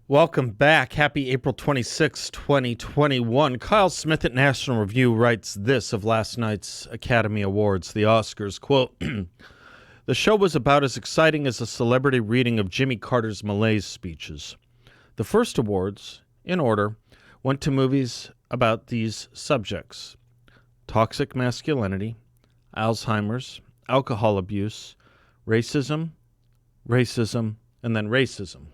Welcome back. Happy April 26, 2021. Kyle Smith at National Review writes this of last night's Academy Awards, the Oscars, quote, "The show was about as exciting as a celebrity reading of Jimmy Carter's malaise speeches. The first awards, in order, went to movies about these subjects: toxic masculinity, Alzheimer's, alcohol abuse, racism, and then racism.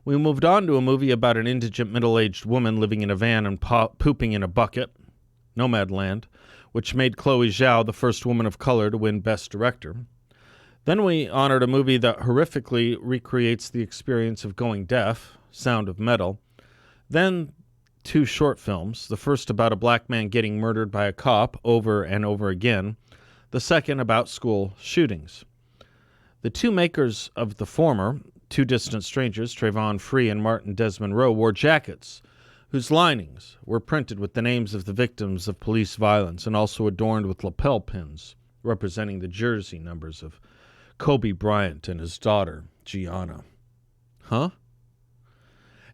We moved on to a movie about an indigent middle-aged woman living in a van and pooping in a bucket, Nomadland, which made Chloe Zhao the first woman of color to win Best Director. Then we honored a movie that horrifically recreates the experience of going deaf, Sound of Metal. Then two short films, the first about a black man getting murdered by a cop over and over again, the second about school shootings. The two makers of the former, Two Distant Strangers, Trayvon Free and Martin Desmond Rowe, wore jackets whose linings were printed with the names of the victims of police violence and also adorned with lapel pins representing the jersey numbers of Kobe Bryant and his daughter, Gianna." Huh?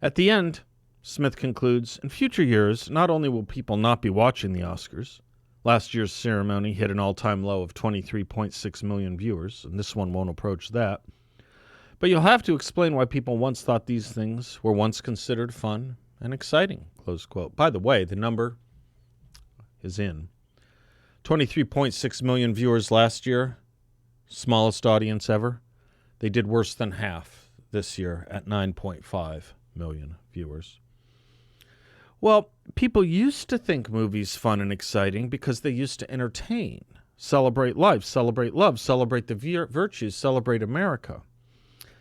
At the end, Smith concludes, in future years, not only will people not be watching the Oscars, last year's ceremony hit an all-time low of 23.6 million viewers, and this one won't approach that, but you'll have to explain why people once thought these things were once considered fun and exciting, close quote. By the way, the number is in. 23.6 million viewers last year, smallest audience ever. They did worse than half this year at 9.5 million viewers. Well, people used to think movies fun and exciting because they used to entertain, celebrate life, celebrate love, celebrate the virtues, celebrate America.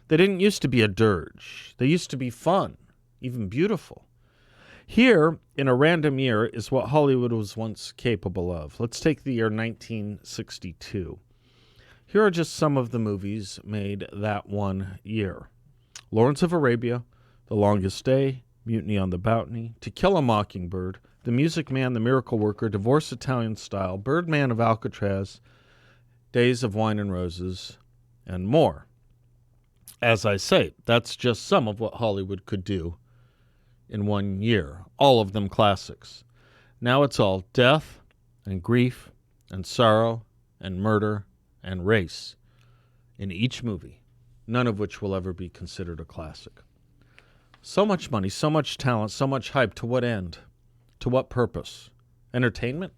They didn't used to be a dirge. They used to be fun, even beautiful. Here, in a random year, is what Hollywood was once capable of. Let's take the year 1962. Here are just some of the movies made that one year: Lawrence of Arabia, The Longest Day, Mutiny on the Bounty, To Kill a Mockingbird, The Music Man, The Miracle Worker, Divorce Italian Style, Birdman of Alcatraz, Days of Wine and Roses, and more. As I say, that's just some of what Hollywood could do in one year, all of them classics. Now it's all death and grief and sorrow and murder and race in each movie, none of which will ever be considered a classic. So much money, so much talent, so much hype. To what end? To what purpose? Entertainment?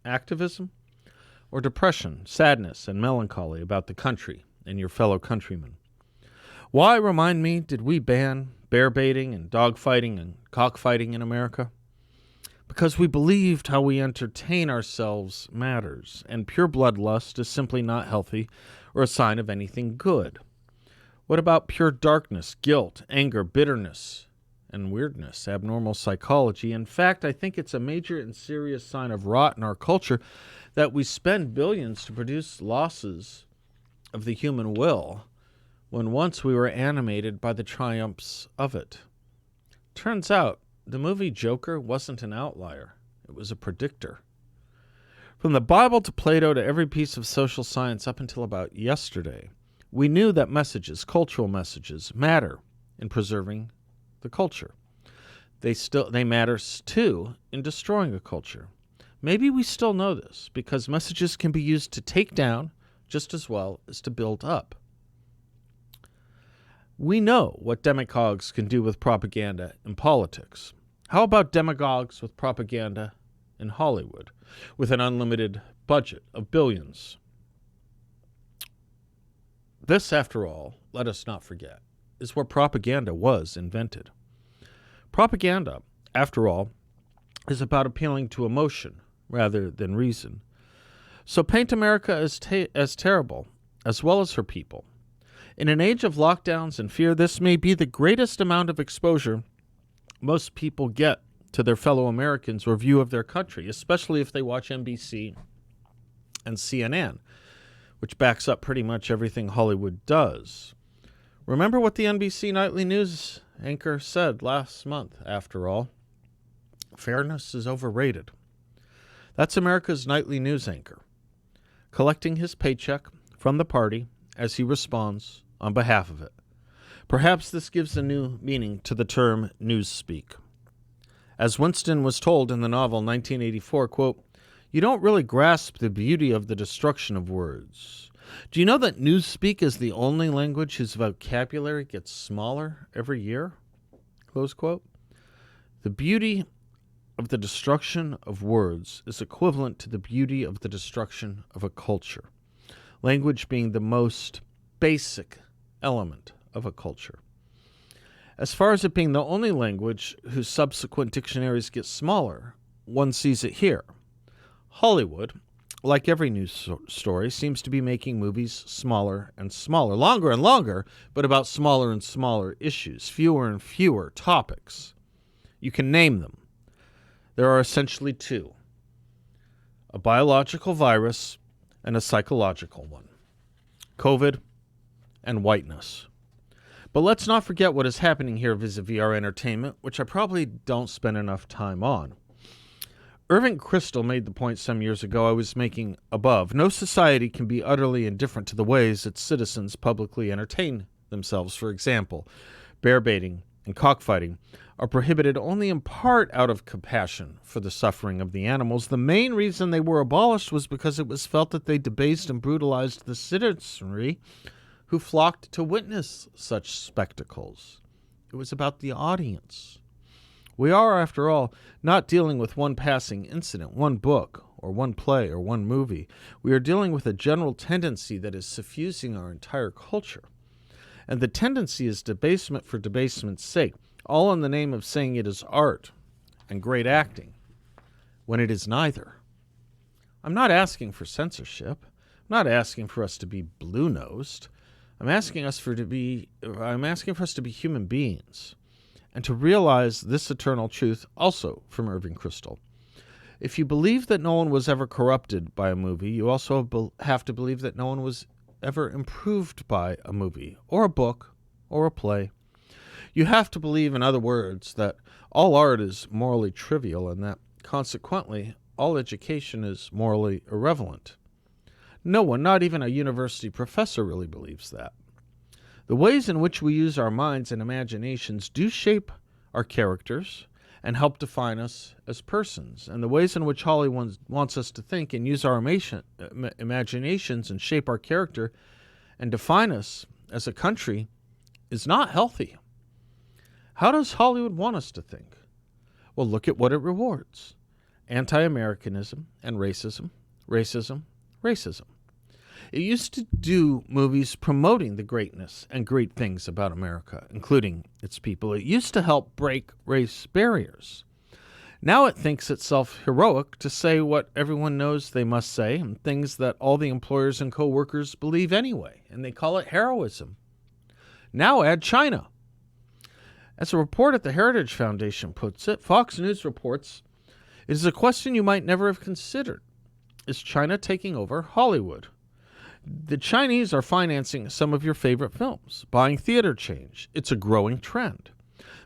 Activism? Or depression, sadness, and melancholy about the country and your fellow countrymen? Why, remind me, did we ban bear baiting and dogfighting and cockfighting in America? Because we believed how we entertain ourselves matters, and pure bloodlust is simply not healthy or a sign of anything good. What about pure darkness, guilt, anger, bitterness, and weirdness, abnormal psychology? In fact, I think it's a major and serious sign of rot in our culture that we spend billions to produce losses of the human will when once we were animated by the triumphs of it. Turns out, the movie Joker wasn't an outlier. It was a predictor. From the Bible to Plato to every piece of social science up until about yesterday, we knew that messages, cultural messages, matter in preserving the culture. They matter, too, in destroying a culture. Maybe we still know this, because messages can be used to take down just as well as to build up. We know what demagogues can do with propaganda in politics. How about demagogues with propaganda in Hollywood, with an unlimited budget of billions? This, after all, let us not forget, is where propaganda was invented. Propaganda, after all, is about appealing to emotion rather than reason. So paint America as terrible, as well as her people. In an age of lockdowns and fear, this may be the greatest amount of exposure most people get to their fellow Americans or view of their country, especially if they watch NBC and CNN, which backs up pretty much everything Hollywood does. Remember what the NBC Nightly News anchor said last month, after all. Fairness is overrated. That's America's nightly news anchor, collecting his paycheck from the party as he responds on behalf of it. Perhaps this gives a new meaning to the term newspeak. As Winston was told in the novel 1984, quote, "You don't really grasp the beauty of the destruction of words. Do you know that newspeak is the only language whose vocabulary gets smaller every year?" Close quote. The beauty of the destruction of words is equivalent to the beauty of the destruction of a culture, language being the most basic element of a culture. As far as it being the only language whose subsequent dictionaries get smaller, one sees it here. Hollywood, like every news story, seems to be making movies smaller and smaller, longer and longer, but about smaller and smaller issues, fewer and fewer topics. You can name them. There are essentially two: a biological virus and a psychological one. COVID and whiteness. But let's not forget what is happening here vis-a-vis our entertainment, which I probably don't spend enough time on. Irving Kristol made the point some years ago I was making above. No society can be utterly indifferent to the ways its citizens publicly entertain themselves. For example, bear baiting and cockfighting are prohibited only in part out of compassion for the suffering of the animals. The main reason they were abolished was because it was felt that they debased and brutalized the citizenry who flocked to witness such spectacles. It was about the audience. We are, after all, not dealing with one passing incident, one book, or one play, or one movie. We are dealing with a general tendency that is suffusing our entire culture. And the tendency is debasement for debasement's sake, all in the name of saying it is art and great acting, when it is neither. I'm not asking for censorship. I'm not asking for us to be blue-nosed. I'm asking for us to be human beings, and to realize this eternal truth also from Irving Kristol. If you believe that no one was ever corrupted by a movie, you also have to believe that no one was ever improved by a movie, or a book, or a play. You have to believe, in other words, that all art is morally trivial, and that, consequently, all education is morally irrelevant. No one, not even a university professor, really believes that. The ways in which we use our minds and imaginations do shape our characters and help define us as persons. And the ways in which Hollywood wants us to think and use our imaginations and shape our character and define us as a country is not healthy. How does Hollywood want us to think? Well, look at what it rewards: anti-Americanism and racism, racism, racism. It used to do movies promoting the greatness and great things about America, including its people. It used to help break race barriers. Now it thinks itself heroic to say what everyone knows they must say, and things that all the employers and co-workers believe anyway, and they call it heroism. Now add China. As a report at the Heritage Foundation puts it, Fox News reports, it is a question you might never have considered. Is China taking over Hollywood? The Chinese are financing some of your favorite films, buying theater chains. It's a growing trend.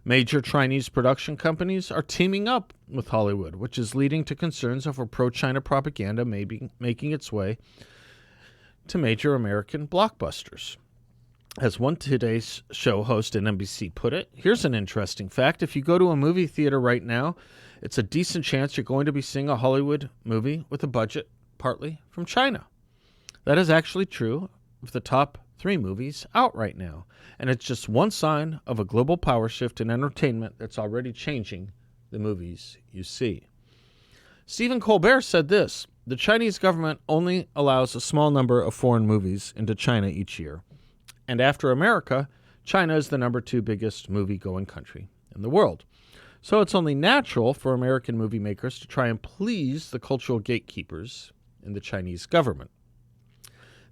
Major Chinese production companies are teaming up with Hollywood, which is leading to concerns over pro-China propaganda maybe making its way to major American blockbusters. As one Today's Show host at NBC put it, here's an interesting fact. If you go to a movie theater right now, it's a decent chance you're going to be seeing a Hollywood movie with a budget partly from China. That is actually true of the top 3 movies out right now, and it's just one sign of a global power shift in entertainment that's already changing the movies you see. Stephen Colbert said this: the Chinese government only allows a small number of foreign movies into China each year, and after America, China is the number 2 biggest movie-going country in the world. So it's only natural for American movie makers to try and please the cultural gatekeepers in the Chinese government.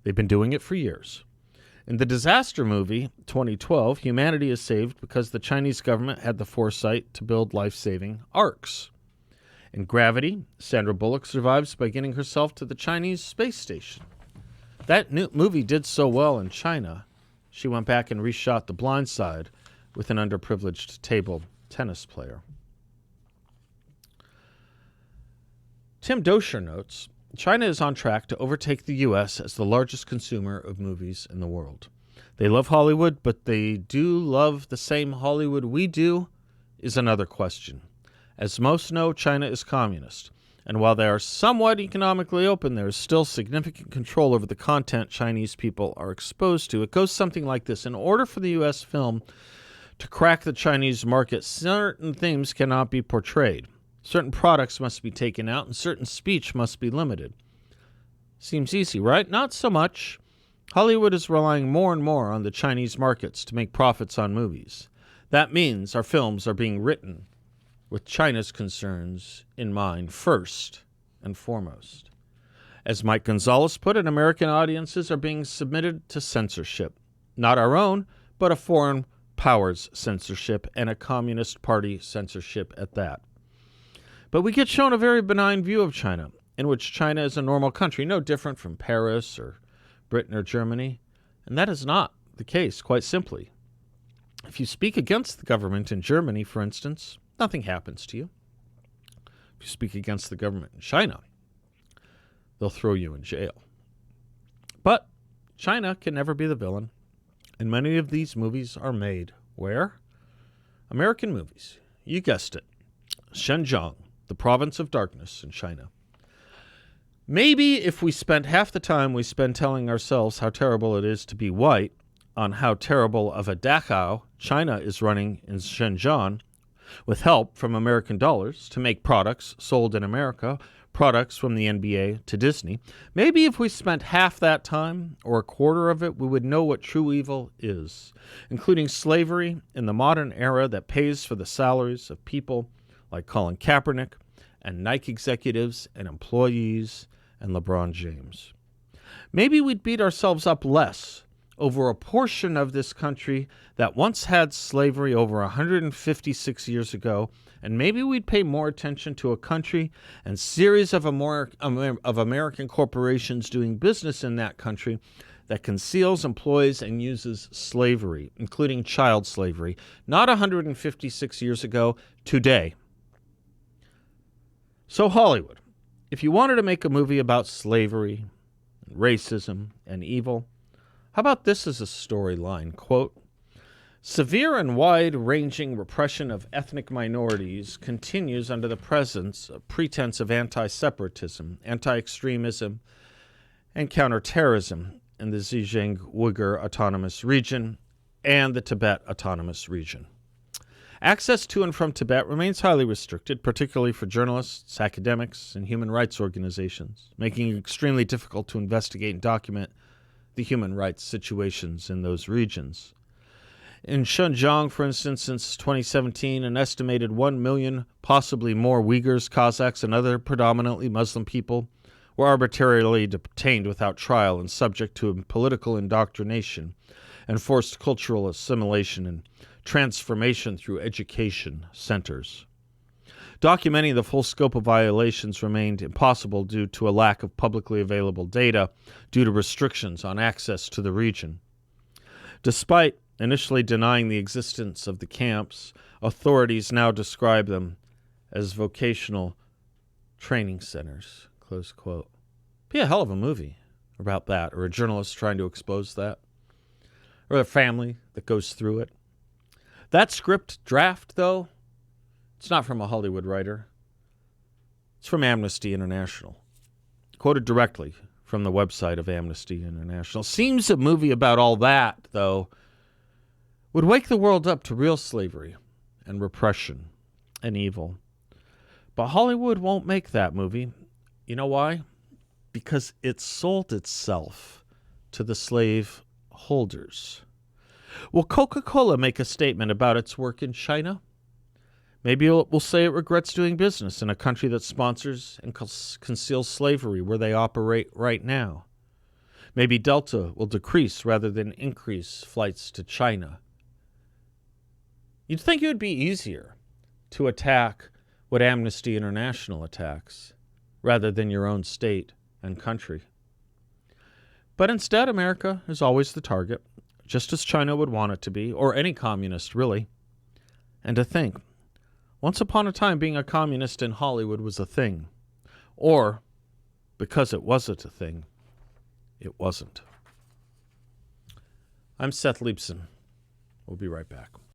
They've been doing it for years. In the disaster movie 2012, humanity is saved because the Chinese government had the foresight to build life-saving arcs. In Gravity, Sandra Bullock survives by getting herself to the Chinese space station. That new movie did so well in China, she went back and reshot The Blind Side with an underprivileged table tennis player. Tim Doscher notes, China is on track to overtake the U.S. as the largest consumer of movies in the world. They love Hollywood, but they do love the same Hollywood we do is another question. As most know, China is communist. And while they are somewhat economically open, there is still significant control over the content Chinese people are exposed to. It goes something like this. In order for the U.S. film to crack the Chinese market, certain themes cannot be portrayed. Certain products must be taken out, and certain speech must be limited. Seems easy, right? Not so much. Hollywood is relying more and more on the Chinese markets to make profits on movies. That means our films are being written with China's concerns in mind first and foremost. As Mike Gonzalez put it, American audiences are being submitted to censorship. Not our own, but a foreign power's censorship, and a Communist Party censorship at that. But we get shown a very benign view of China, in which China is a normal country, no different from Paris or Britain or Germany. And that is not the case, quite simply. If you speak against the government in Germany, for instance, nothing happens to you. If you speak against the government in China, they'll throw you in jail. But China can never be the villain, and many of these movies are made where? American movies. You guessed it. Xinjiang, the province of darkness in China. Maybe if we spent half the time we spend telling ourselves how terrible it is to be white on how terrible of a Dachau China is running in Xinjiang, with help from American dollars to make products sold in America, products from the NBA to Disney, maybe if we spent half that time or a quarter of it, we would know what true evil is, including slavery in the modern era that pays for the salaries of people like Colin Kaepernick and Nike executives and employees and LeBron James. Maybe we'd beat ourselves up less over a portion of this country that once had slavery over 156 years ago, and maybe we'd pay more attention to a country and series of American corporations doing business in that country that conceals, employs, and uses slavery, including child slavery, not 156 years ago, today. So Hollywood, if you wanted to make a movie about slavery, racism, and evil, how about this as a storyline? Quote, severe and wide-ranging repression of ethnic minorities continues under the pretense of anti-separatism, anti-extremism, and counterterrorism in the Xinjiang Uyghur Autonomous Region and the Tibet Autonomous Region. Access to and from Tibet remains highly restricted, particularly for journalists, academics, and human rights organizations, making it extremely difficult to investigate and document the human rights situations in those regions. In Xinjiang, for instance, since 2017, an estimated 1 million, possibly more Uyghurs, Kazakhs, and other predominantly Muslim people were arbitrarily detained without trial and subject to political indoctrination and forced cultural assimilation and transformation through education centers. Documenting the full scope of violations remained impossible due to a lack of publicly available data due to restrictions on access to the region. Despite initially denying the existence of the camps, authorities now describe them as vocational training centers, close quote. Be a hell of a movie about that, or a journalist trying to expose that, or a family that goes through it. That script draft, though, it's not from a Hollywood writer. It's from Amnesty International. Quoted directly from the website of Amnesty International. Seems a movie about all that, though, would wake the world up to real slavery and repression and evil. But Hollywood won't make that movie. You know why? Because it sold itself to the slave holders. Will Coca-Cola make a statement about its work in China? Maybe it will say it regrets doing business in a country that sponsors and conceals slavery where they operate right now. Maybe Delta will decrease rather than increase flights to China. You'd think it would be easier to attack what Amnesty International attacks rather than your own state and country. But instead, America is always the target, just as China would want it to be, or any communist, really. And to think, once upon a time, being a communist in Hollywood was a thing. Or, because it wasn't a thing, it wasn't. I'm Seth Leibson. We'll be right back.